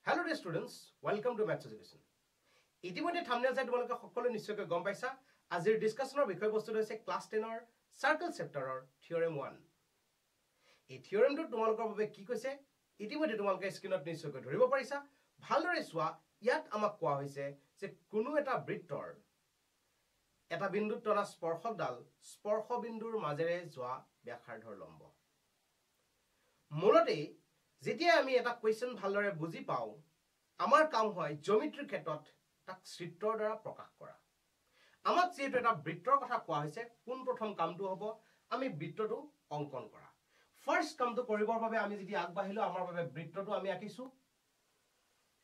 Hello dear students, welcome to Maths Education. ইতিমধ্যে thumbnail চাই তোমালোকে সকলো নিশ্চয়কৈ গম পাইছা। আজিৰ ডিসকাশনৰ বিষয়বস্তু হৈছে ক্লাস 10 ৰ সাৰ্কেল চেপ্টাৰৰ থিওৰেম 1। এই থিওৰেমটো তোমালোকৰ বাবে কি কৈছে ইতিমধ্যে তোমালোকে স্ক্ৰিনত নিশ্চয়কৈ ধৰিব পাৰিছা। ভালদৰে চোৱা, ইয়াত আমাক কোৱা হৈছে যে কোনো এটা বৃত্তৰ এটা বিন্দুত তৰা স্পৰ্শকডাল স্পৰ্শ বিন্দুৰ মাজেৰে যোৱা ব্যাসাৰ্ধৰ লম্ব। মূলতে যেতিয়া আমি এটা কোৱেশ্চন ভালদৰে বুজি পাও, আমাৰ কাম হয় জিওমেট্ৰিৰ ক্ষেত্ৰত তাক চিত্ৰৰ দ্বাৰা প্ৰকাশ কৰা। আমাক যেহেতু এটা বৃত্তৰ কথা কোৱা হৈছে, কোন প্ৰথম কামটো হ'ব আমি বৃত্তটো অংকন কৰা। ফাৰ্স্ট কামটো কৰিবৰ বাবে আমি যদি আগবাঢ়িলো, আমাৰ বাবে বৃত্তটো আমি আঁকিছো।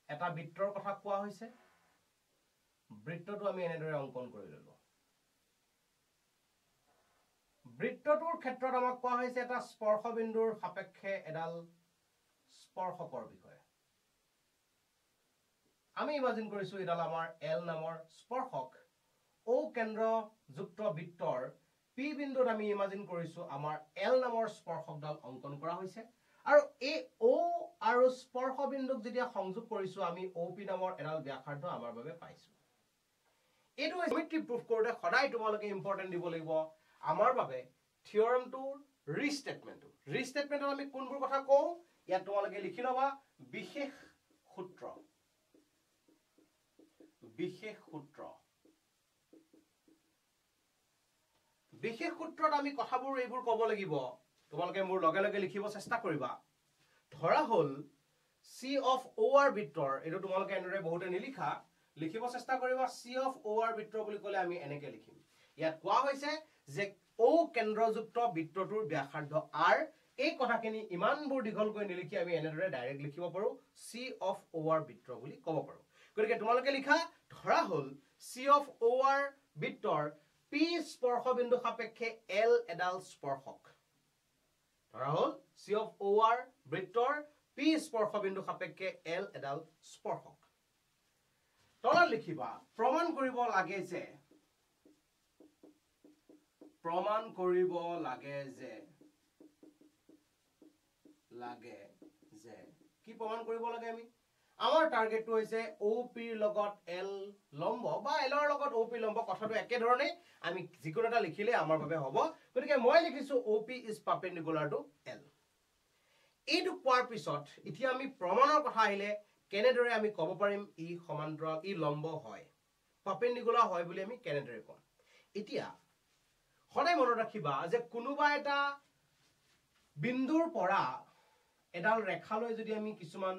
এটা বৃত্তৰ কথা কোৱা হৈছে, বৃত্তটো আমি এনেদৰে অংকন কৰি ললো। বৃত্তটোৰ ক্ষেত্ৰত আমাক কোৱা হৈছে এটা স্পৰ্শ বিন্দুৰ সাপেক্ষে এডাল স্পৰ্শকৰ বিষয়ে। আমি ইমাজিন কৰিছো এডাল আমাৰ এল নামৰ স্পৰ্শক। ও কেন্দ্ৰযুক্ত বৃত্তৰ পি বিন্দুত আমি ইমাজিন কৰিছো আমাৰ এল নামৰ স্পৰ্শকডাল অংকন কৰা হৈছে। আৰু এই ও আৰু স্পৰ্শ বিন্দুক যেতিয়া সংযোগ কৰিছো, আমি ও পি নামৰ এডাল ব্যাসাৰ্ধ আমাৰ বাবে পাইছো। এইটো জিওমেট্ৰি প্ৰুফ কৰোতে সদায় তোমালোকে ইম্পৰ্টেন্ট দিব লাগিব আমাৰ বাবে থিওৰেমটোৰ ৰিষ্টেটমেন্টটো। ৰিষ্টেটমেন্টত আমি কোনবোৰ কথা কওঁ ইয়াত তোমালোকে লিখি লবা। বিশেষ সূত্ৰ, বিশেষ সূত্ৰ। বিশেষ সূত্ৰত আমি কথাবোৰ এইবোৰ ক'ব লাগিব। তোমালোকে মোৰ লগে লগে লিখিব চেষ্টা কৰিবা। ধৰা হল চি অফ ও আৰ বৃত্তৰ, এইটো তোমালোকে এনেদৰে বহুতে নিলিখা, লিখিব চেষ্টা কৰিবা। চি অফ ও আৰ বৃত্ত বুলি ক'লে আমি এনেকে লিখিম। ইয়াত কোৱা হৈছে যে ও কেন্দ্ৰযুক্ত বৃত্তটোৰ ব্যাসাৰ্ধ আৰ। এই কথাখিনি ইমানবোৰ দীঘলকৈ নিলিখি আমি এনেদৰে ডাইৰেক্ট লিখিব পাৰো, চি অফ ও আৰ বৃত্ত বুলি ক'ব পাৰো। গতিকে তোমালোকে লিখা, ধৰা হল চি অফ ও আৰ বৃত্তৰ পি স্পৰ্শ বিন্দু সাপেক্ষে এল এডাল স্পৰ্শক। ধৰা হল চি অফ ও আৰ বৃত্তৰ পি স্পৰ্শ বিন্দু সাপেক্ষে এল এডাল স্পৰ্শক। তলত লিখিবা প্ৰমাণ কৰিব লাগে যে, প্ৰমাণ কৰিব লাগে যে কি প্ৰমাণ কৰিব লাগে আমি? আমাৰ টাৰ্গেটটো হৈছে ও পিৰ লগত এল লম্ব বা এলৰ লগত ও পি লম্ব। কথাটো একেধৰণে আমি যিকোনো এটা লিখিলে আমাৰ বাবে হ'ব। গতিকে মই লিখিছো O P is perpendicular to L. এইটো কোৱাৰ পিছত এতিয়া আমি প্ৰমাণৰ কথা আহিলে কেনেদৰে আমি ক'ব পাৰিম ই সমান্তৰাল, ই লম্ব হয়, পাৰপেণ্ডিকুলাৰ হয় বুলি আমি কেনেদৰে ক'ম? এতিয়া সদায় মনত ৰাখিবা যে কোনোবা এটা বিন্দুৰ পৰা এডাল ৰেখালৈ যদি আমি কিছুমান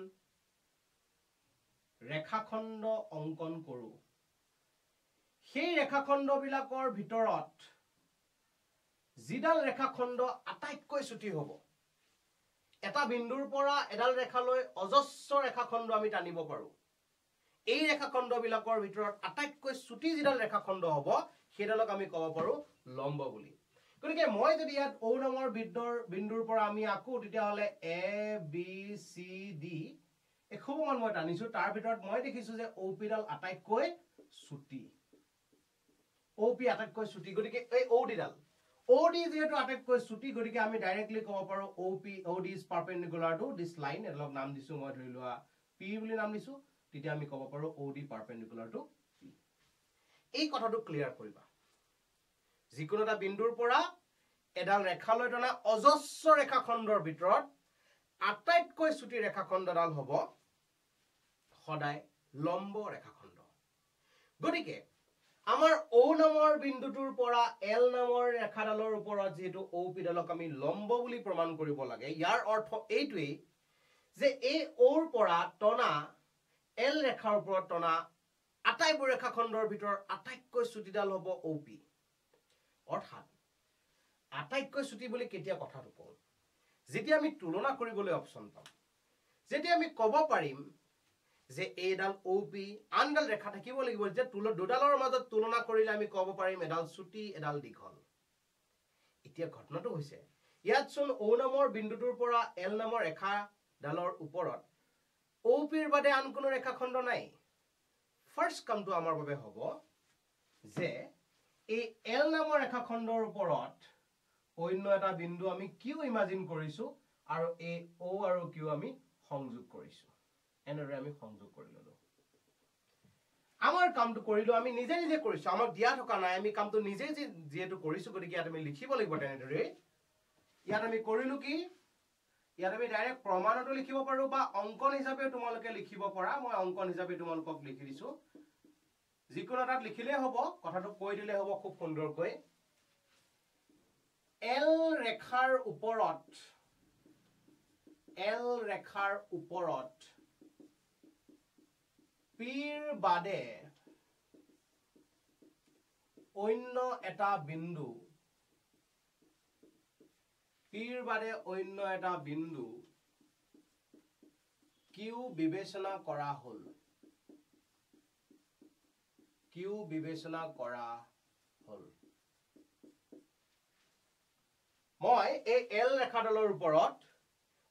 ৰেখাখণ্ড অংকন কৰো, সেই ৰেখাখণ্ডবিলাকৰ ভিতৰত যিডাল ৰেখাখণ্ড আটাইতকৈ চুটি হ'ব, এটা বিন্দুৰ পৰা এডাল ৰেখালৈ অজস্ৰ ৰেখাখণ্ড আমি টানিব পাৰো। এই ৰেখাখণ্ডবিলাকৰ ভিতৰত আটাইতকৈ চুটি যিডাল ৰেখাখণ্ড হ'ব সেইডালক আমি ক'ব পাৰো লম্ব বুলি। গতিকে মই যদি ইয়াত ও নামৰ বিন্দুৰ পৰা আমি আকো, তেতিয়াহ'লে এ বি চি ডি এখোপমান মই টানিছো। তাৰ ভিতৰত মই দেখিছো যে ও পি ডাল আটাইতকৈ চুটি। ও পি আটাইতকৈ চুটি, গতিকে এই ও ডিডাল, ও ডি যেহেতু আটাইতকৈ চুটি, গতিকে আমি ডাইৰেক্টলি ক'ব পাৰো O D is perpendicular to this line. এডালক নাম দিছো মই, ধৰি লোৱা পি বুলি নাম দিছো। তেতিয়া আমি ক'ব পাৰো O D perpendicular two P. এই কথাটো ক্লিয়াৰ কৰিবা। যিকোনো এটা বিন্দুৰ পৰা এডাল ৰেখালৈ টনা অজস্ৰ ৰেখাখণ্ডৰ ভিতৰত আটাইতকৈ চুটি ৰেখাখণ্ডডাল হ'ব সদায় লম্ব ৰেখাখণ্ড। গতিকে আমাৰ ও নামৰ বিন্দুটোৰ পৰা এল নামৰ ৰেখাডালৰ ওপৰত যিহেতু ও পি ডালক আমি লম্ব বুলি প্ৰমাণ কৰিব লাগে, ইয়াৰ অৰ্থ এইটোৱেই যে এই ওৰ পৰা টনা এল ৰেখাৰ ওপৰত টনা আটাইবোৰ ৰেখাখণ্ডৰ ভিতৰত আটাইতকৈ চুটিডাল হ'ব ও পি। অৰ্থাৎ আটাইতকৈ চুটি বুলি কেতিয়া কথাটো কওঁ? যেতিয়া আমি তুলনা কৰিবলৈ অপশ্যন পাম, যেতিয়া আমি ক'ব পাৰিম যে এইডাল ও পি, আনডাল ৰেখা থাকিব লাগিব যে দুডালৰ মাজত তুলনা কৰিলে আমি ক'ব পাৰিম এডাল চুটি এডাল দীঘল। এতিয়া ঘটনাটো হৈছে ইয়াত চোন ও নামৰ বিন্দুটোৰ পৰা এল নামৰ ৰেখাডালৰ ওপৰত ও পিৰ বাদে আন কোনো ৰেখাখণ্ড নাই। ফাৰ্স্ট কামটো আমাৰ বাবে হ'ব যে এই এল নামৰ ৰেখাখণ্ডৰ ওপৰত অন্য এটা বিন্দু আমি কিউ ইমাজিন কৰিছো আৰু এই ও আৰু কিউ আমি সংযোগ কৰিছো। এনেদৰে আমি সংযোগ কৰি ললো আমাৰ কামটো কৰিলো আমি নিজে নিজে কৰিছো আমাক দিয়া থকা নাই আমি কামটো নিজে যেহেতু কৰিছো গতিকে ইয়াত আমি লিখিব লাগিব তেনেদৰে ইয়াত আমি কৰিলো কি ইয়াত আমি ডাইৰেক্ট প্ৰমাণটো লিখিব পাৰো বা অংকন হিচাপে তোমালোকে লিখিব পাৰা মই অংকন হিচাপে তোমালোকক লিখি দিছো যিকোনো তাত লিখিলে হ'ব কথাটো কৈ দিলে হ'ব খুব সুন্দৰকৈ এল ৰেখাৰ ওপৰত পিৰ বাদে অন্য এটা বিন্দু কিউ বিবেচনা কৰা হ'ল মই এই এল ৰেখাডালৰ ওপৰত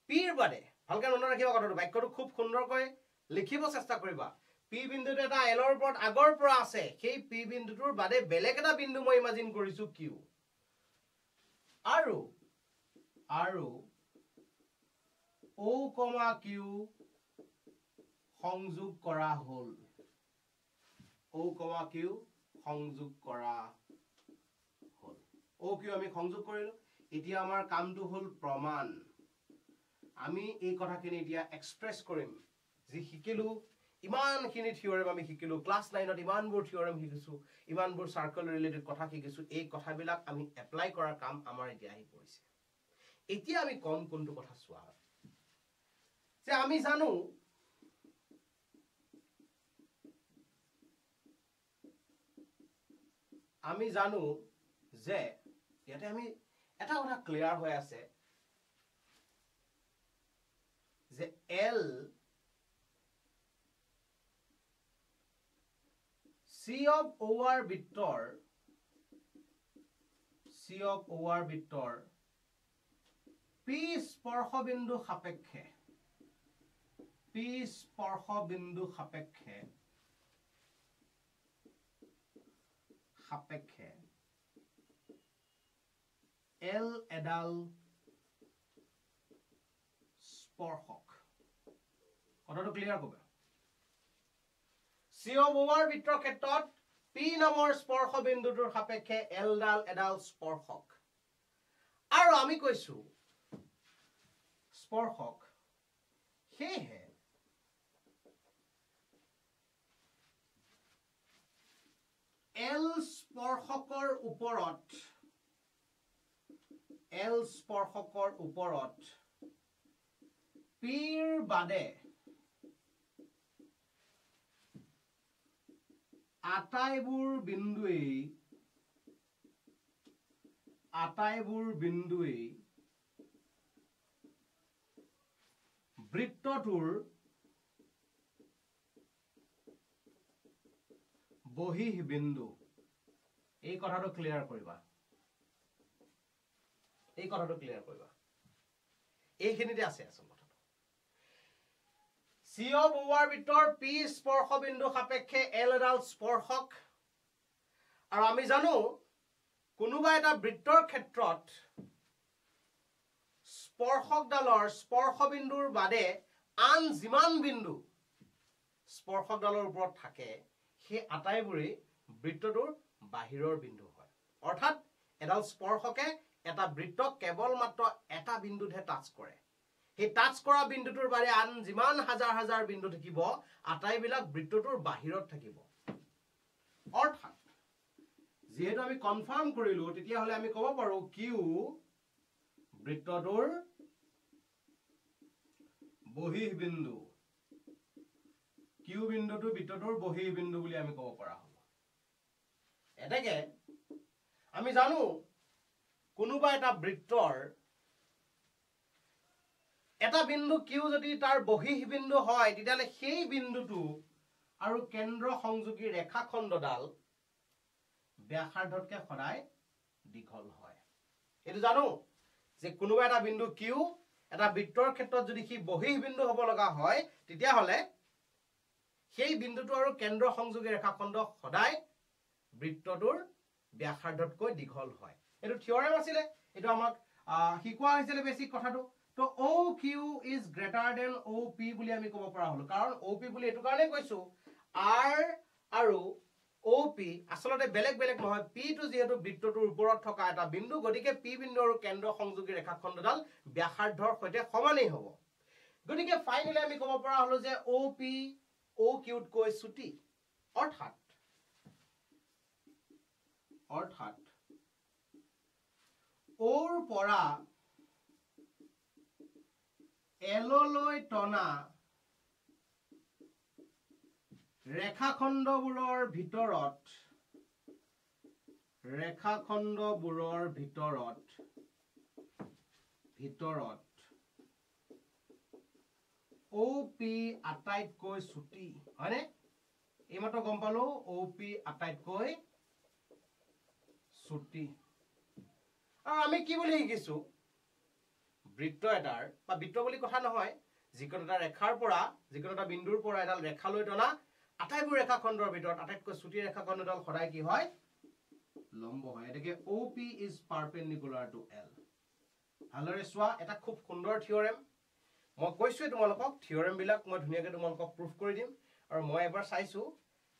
পিৰ বাদে ভালকে মনত ৰাখিবা কথাটো বাক্যটো খুব সুন্দৰকৈ লিখিব চেষ্টা কৰিবা পি বিন্দুটো এটা এলৰ ওপৰত আগৰ পৰা আছে সেই পি বিন্দুটোৰ বাদে বেলেগ এটা বিন্দু মই ইমাজিন কৰিছো কিউ আৰু ও কমা কিউ সংযোগ কৰা হ'ল ও কিউ আমি সংযোগ কৰিলো এতিয়া আমাৰ কামটো হ'ল প্ৰমাণ আমি এই কথাখিনি এতিয়া এক্সপ্ৰেছ কৰিম যি শিকিলো ইমানখিনি থিওৰেম আমি শিকিলো ক্লাছ 9ত ইমানবোৰ থিওৰেম শিকিছো ইমানবোৰ সাৰ্কেল ৰিলেটেড কথা শিকিছো এই কথাবিলাক আমি এপ্লাই কৰাৰ কাম আমাৰ এতিয়া আহি পৰিছে এতিয়া আমি কোনটো কথা চোৱা যে আমি জানো যে ইয়াতে আমি এটা কথা ক্লিয়াৰ হৈ আছে যে L C of OR বৃত্তৰ P স্পৰ্শবিন্দু সাপেক্ষে L এডাল স্পৰ্শক কথাটো ক্লিয়াৰ কৰিবা C of OR বৃত্তৰ ক্ষেত্ৰত P নামৰ স্পৰ্শ বিন্দুটোৰ সাপেক্ষে L এডাল স্পৰ্শক আৰু আমি কৈছো স্পৰ্শক সেয়ে L স্পৰ্শকৰ ওপৰত পিৰ বাদে আটাইবোৰ বিন্দুৱেই বৃত্তটোৰ বহিঃ বিন্দু এই কথাটো ক্লিয়াৰ কৰিবা এইখিনিতে আছে আচল কথাটো C of OR বৃত্তৰ P স্পৰ্শ বিন্দু সাপেক্ষে L এডাল স্পৰ্শক আৰু আমি জানো কোনোবা এটা বৃত্তৰ ক্ষেত্ৰত স্পৰ্শকডালৰ স্পৰ্শবিন্দুৰ বাদে আন যিমান বিন্দু স্পৰ্শকডালৰ ওপৰত থাকে সেই আটাইবোৰেই বৃত্তটোৰ বাহিৰৰ বিন্দু হয় অৰ্থাৎ এডাল স্পৰ্শকে এটা বৃত্তক কেৱল মাত্ৰ এটা বিন্দুতহে টাচ কৰে সেই টাচ কৰা বিন্দুটোৰ বাৰে আন যিমান হাজাৰ হাজাৰ বিন্দু থাকিব আটাইবিলাক বৃত্তটোৰ বাহিৰত থাকিব অৰ্থাৎ যেহেতু আমি কনফাৰ্ম কৰিলো তেতিয়া হলে আমি ক'ব পাৰো কিউ বৃত্তটোৰ বহিঃ বিন্দু কিউ বিন্দুটো বৃত্তটোৰ বহিঃ বিন্দু বুলি আমি ক'ব পৰা হ'ব এটাকে আমি জানো কোনোবা এটা বৃত্তৰ এটা বিন্দু কিউ যদি তাৰ বহিঃ বিন্দু হয় তেতিয়ালে সেই বিন্দুটো আৰু কেন্দ্ৰ সংযোগী ৰেখাখণ্ডডাল ব্যাসাৰ্ধতকৈ সদায় দীঘল হয় এটো জানো যে কোনোবা এটা বিন্দু কিউ এটা বৃত্তৰ ক্ষেত্ৰত যদি কি বহিঃ বিন্দু হ'ব লগা হয় তেতিয়া হলে সেই বিন্দুটো আৰু কেন্দ্ৰ সংযোগী ৰেখাখণ্ড সদায় বৃত্তটোৰ ব্যাসাৰ্ধতকৈ দীঘল হয় এটো থিওৰেম আছিল এটো আমাক শিকোৱা হৈছিল বেছিক কথাটো তো OQ is greater than OP বুলি আমি ক'ব পৰা হলো কাৰণ OP বুলি এটো কাৰণে কৈছো R আৰু OP আসলতে বেলেগ বেলেগ নহয় P টো যেহেতু বৃত্তটোৰ ওপৰত থকা এটা বিন্দু গতিকে P বিন্দু আৰু কেন্দ্ৰ সংযোগী ৰেখাখণ্ডডাল ব্যাসাৰ্ধৰ সৈতে সমানেই হ'ব গতিকে ফাইনালি আমি ক'ব পৰা হলো যে OP OQ তকৈ ছুটি অৰ্থাৎ ওৰ পৰা এললৈ টনা ৰেখাখণ্ডবোৰৰ ভিতৰত OP আটাইতকৈ ছুটি হয়নে এইমাত্ৰ গম পালো OP আটাইতকৈ ছুটি আৰু আমি কি বুলি শিকিছো বৃত্ত এটাৰ বা বৃত্ত বুলি কথা নহয় যিকোনো এটা ৰেখাৰ পৰা যিকোনো এটা বিন্দুৰ পৰা এডাল ৰেখালৈ টনা আটাইবোৰ ৰেখাখণ্ডৰ ভিতৰত আটাইতকৈ ছুটি ৰেখাখণ্ডডাল সদায় কি হয় লম্ব হয় এটাকে OP is perpendicular to L ভালৰে চোৱা এটা খুব সুন্দৰ থিওৰেম মই কৈছোৱে তোমালোকক থিওৰেম বিলাক মই ধুনিয়াকৈ তোমালোকক প্ৰুফ কৰি দিম আৰু মই এবাৰ চাইছো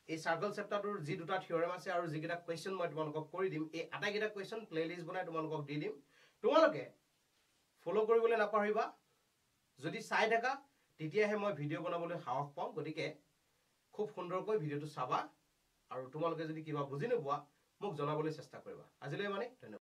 এই সাৰ্কেল চেপ্টাৰটোৰ যি দুটা থিওৰেম আছে আৰু যিকেইটা কোৱেশ্চন মই তোমালোকক কৰি দিম এই আটাইকেইটা কোৱেশ্চন প্লেলিষ্ট বনাই তোমালোকক দি দিম তোমালোকে ফলো কৰিবলৈ নাপাহৰিবা যদি চাই থাকা তেতিয়াহে মই ভিডিঅ' বনাবলৈ সাহস পাম গতিকে খুব সুন্দৰকৈ ভিডিঅ'টো চাবা আৰু তোমালোকে যদি কিবা বুজি নোপোৱা মোক জনাবলৈ চেষ্টা কৰিবা আজিলৈ মানে ধন্যবাদ